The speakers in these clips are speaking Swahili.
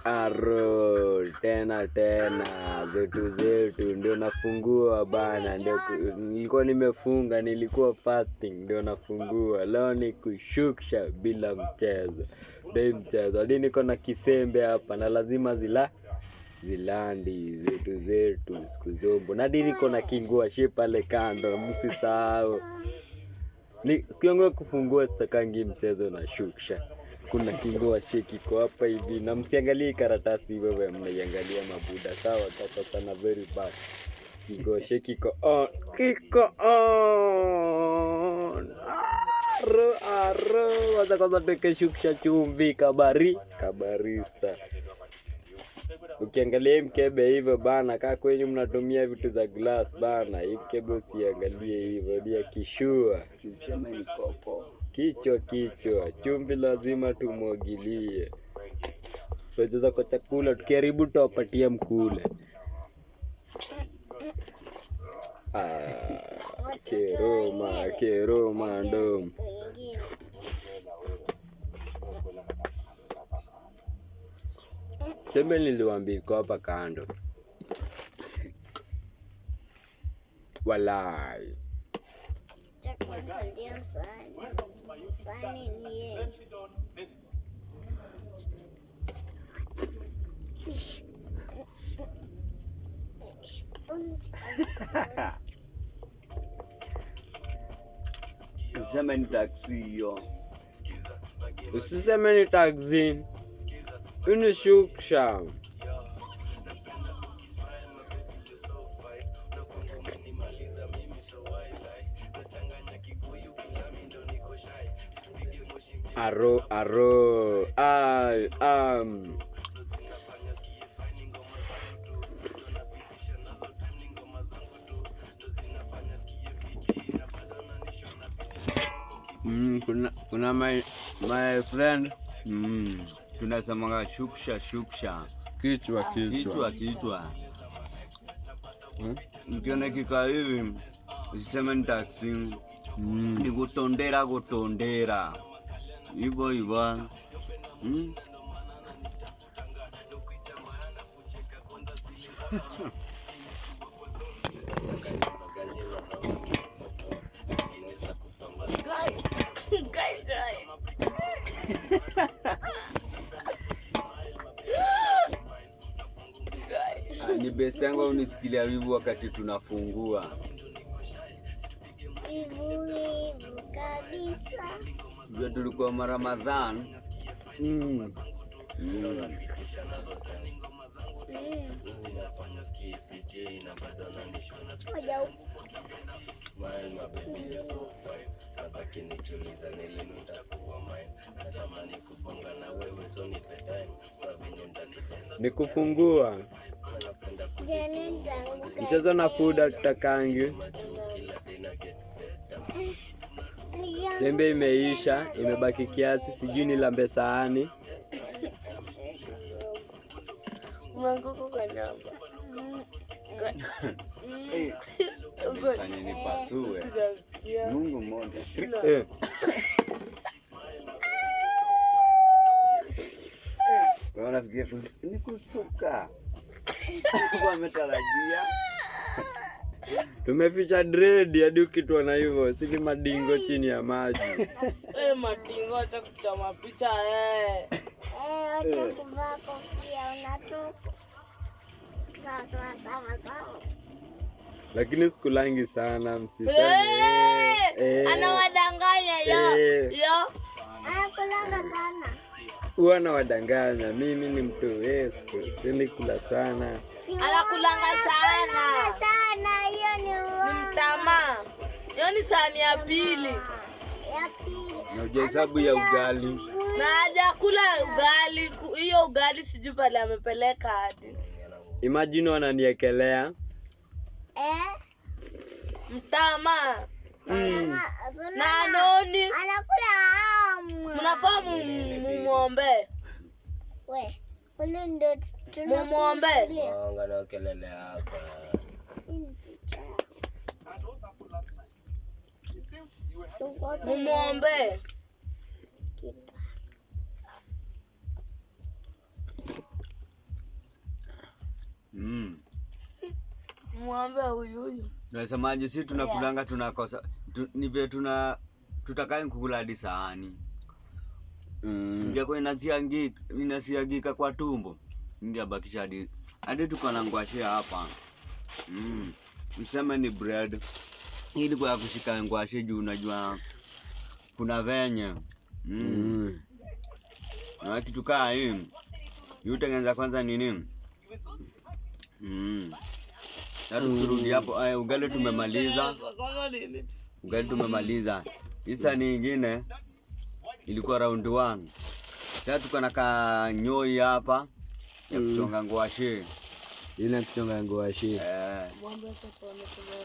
Aro tena zetu ndio nafungua bana, ndio nilikuwa nimefunga, nilikuwa fasting ndio nafungua. Leo ni kushukisha bila mchezo. Hadi niko na kisembe hapa na lazima zilandi zetu siku zombo. Na hadi niko na kingua shi pale kando, msisahau. Sikiongo kufungua sitakangi mchezo na shukisha. Kuna kingua sheki kwa hapa hivi na msiangalie karatasi hivyo mnaiangalia mabuda, sawa? Sasa sana very bad. Kingua sheki kiko on. Waza kwanza tuweke shukisha chumvi kabarista. Ukiangalia mkebe hivyo bana, kaa kwenye mnatumia vitu za glass bana, hii mkebe usiangalie hivyo, dia kishua. Usiseme ni kopo. Kichwa chumvi lazima tumwagilie. Tuweza kwa chakula tukiharibu tutawapatia mkule. Keroma ndo. Sembe niliwaambia iko hapa kando. Walai. Sani ni yeye. Usiseme ni taksi hiyo. Usiseme ni taxi. Ini shukisha. Aro. Kuna my friend. Tunasema shukisha. Kichwa. Mkiona kika hivi, usiseme ni taksi. Ni kutondera. Hivyo. Ni best yangu unisikilia wivu wakati tunafungua. Wivu kabisa. Ndio tulikuwa Ramadhan. Ni kufungua. Mchezo na food tutakangi. Sembe imeisha, imebaki kiasi, sijui nilambe sahani. Mwanguko kwa namba. Fanya nipasue. Mungu mmoja. Unafikiria ni kustuka. Kwa metarajia. Tumeficha dread hadi ukitwa na hivyo, sisi madingo chini ya maji. Madingo acha kuchoma picha Acha kuvaa kofia unatoka. Sawa. Lakini sikulangi sana, msiseme. Anawadanganya yo. Anakulanga sana. Huwa nawadanganya, mimi ni mtu sipendi kula sana. Anakulanga sana. Hiyo ni uongo. Mtama. Hiyo ni sahani ya pili. Na ujahesabu ya ugali. Na hajakula ugali. Hiyo ugali sijui pale amepeleka hadi. Imagine wananiekelea. Mtama. Na anoni. Anakula Mnafaa mumuombe. Ule ndio mumuombe. Angalia kelele hapa. Mumuombe. Tunasemaje, si tunakulanga tunakosa. Ni vile tutakaye kukula hadi sahani. Ingekuwa inasiagika kwa tumbo. Ingebakisha hadi tuko na ngwashe hapa. Msema ni bread. Ili kwa kushika ngwashe juu unajua kuna venye. Na kitu kaa hii. Yutengeneza kwanza nini? Na turudi hapo. Ugali tumemaliza. Isa nyingine ilikuwa round 1. Sasa tuko na kanyoi hapa ya kuchonga ngwashe. Ile kuchonga ngwashe.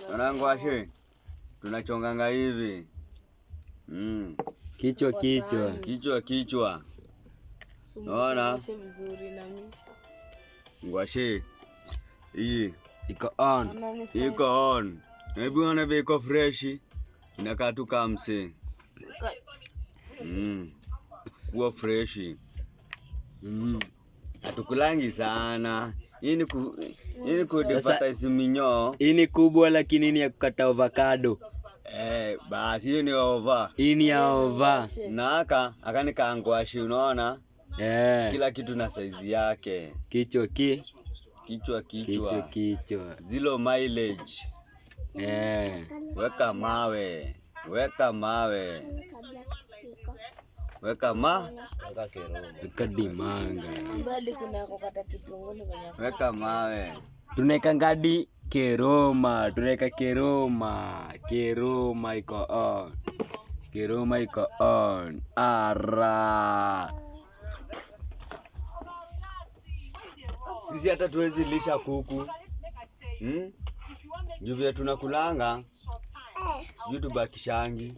Tuna ngwashe. Tunachonganga hivi. Kichwa. Unaona? Ngwashe. Hii iko on. Hebu ona viko fresh. Inakaa tu kama mse. Kuwa fresh. Hatukulangi sana. Hii ni kudipata isiminyo. Hii ni kubwa lakini ni ya kukata avocado. Basi hiyo ni ova. Hii ni ya ova. Na aka ni kangwashi unaona? Kila kitu na size yake. Kichwa. Zero mileage. Weka mawe. Weka dimanga. Mbali kuna kukata kitunguu kwenye. Weka mawe. Tunaweka ngadi keroma. Keroma iko on. Ara. Sisi hata tuwezi lisha kuku. Juvia tunakulanga. Sijui tubakishangi.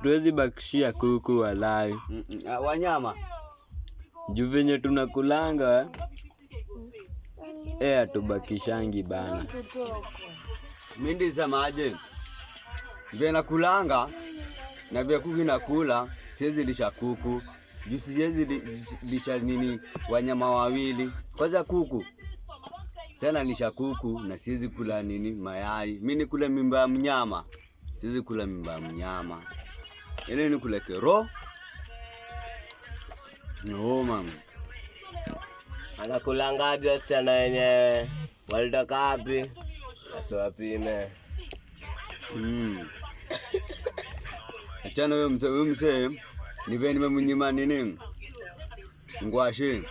Tuwezi bakishia kuku walai. Wanyama. Juvenye tunakulanga. Tubakishangi bana. Mimi semaje? Vile nakulanga na vile kuku nakula, siwezi lisha kuku. Siwezi lisha nini wanyama wawili. Kwanza kuku. Tena lisha kuku na siwezi kula nini mayai. Mimi nikule mimba ya mnyama. Siwezi kula mimba ya mnyama. Ile ni kula kero. No mama. Anakulanga Joshua na yenye walitoka wapi? Asiwapime. Achana huyo mzee ni vile nimemnyima nini? Ngwashe.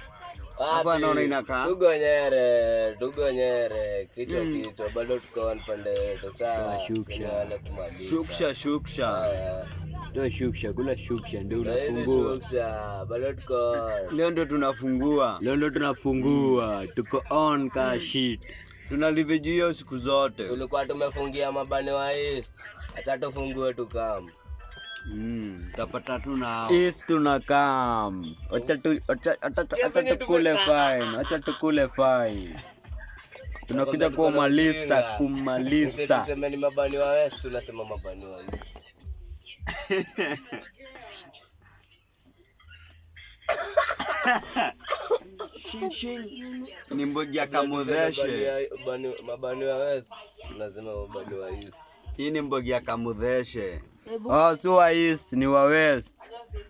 Hapa naona inakaa. Tugonyere kichwa bado tuko pande yetu sawa. Shuksha. Ndio shuksha, kula shuksha ndio unafungua. Shuksha bado tuko. Leo ndio tunafungua. Tuko on ka shit. Tunalivejia siku zote. Tulikuwa tumefungia mabani wa East. Acha tufungue tukam. Tapata tuna East tunakam. Acha tukule fine. Tunakuja kumaliza. Tuseme ni mabani wa West, tunasema mabani wa East. Ni mbogi ya kamudheshe. Mabani wa West, tunasema mabani wa East. Hii ni mbogi ya kamudheshe. So wa East ni wa West.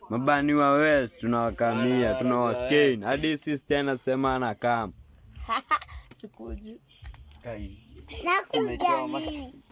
Mabani wa West tunawakamia, tunawakane. Hadi sisi tena sema na kama. Sikuji. Nakuja nini?